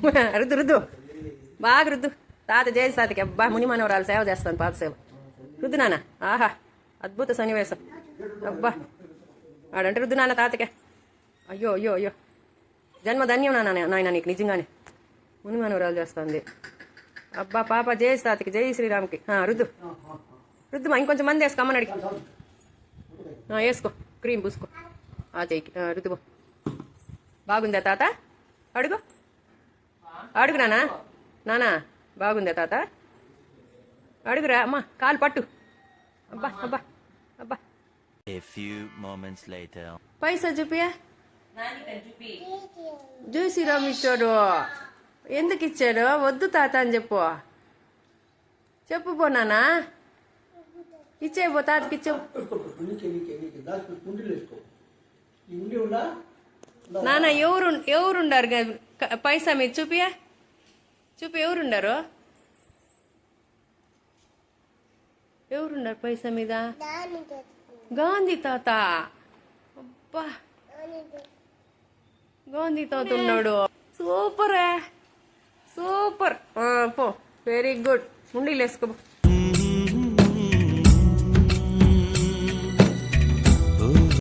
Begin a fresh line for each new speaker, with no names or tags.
రుద్దు రుద్దు బాగా రుద్దు. తాత జేసి తాతకి అబ్బా ముని మనవరాలు సేవ చేస్తాను, పాత సేవ. రుద్దు నాన్న. ఆహా అద్భుత సన్నివేశం. అబ్బా ఆడంటే రుద్దు నాన్న తాతకే. అయ్యో అయ్యో అయ్యో జన్మధన్యం నాయన నీకు నిజంగానే. ముని మనవరాలు చేస్తుంది. అబ్బా పాప జేసి తాతకి, జై శ్రీరామ్కి. రుద్దు రుద్దుమా, ఇంకొంచెం మంది వేసుకో, అమ్మని అడిగి వేసుకో, క్రీమ్ పూసుకో ఆ చెయ్యికి. రుద్దుకో. బాగుందా తాత? అడుగు అడుగు నానా. నానా బాగుందా తాత? అడుగురా అమ్మా, కాలు పట్టు. అబ్బా అబ్బా అబ్బా. పైసా చూపియా. జై శ్రీరామ్ ఇచ్చాడు. ఎందుకు ఇచ్చాడు? వద్దు తాత అని చెప్పు. చెప్పు పో నానా. ఇచ్చేపో తాతకి ఇచ్చావు. నాన్న ఎవరుండారు పైసా మీద చూపియా. చూపి ఎవరుండారు? ఎవరుండారు పైసా మీద? గాంధీ తాత. అబ్బా గాంధీ తాత ఉన్నాడు. Super super. పో వెరీ గుడ్. ఉండీలు వేసుకో.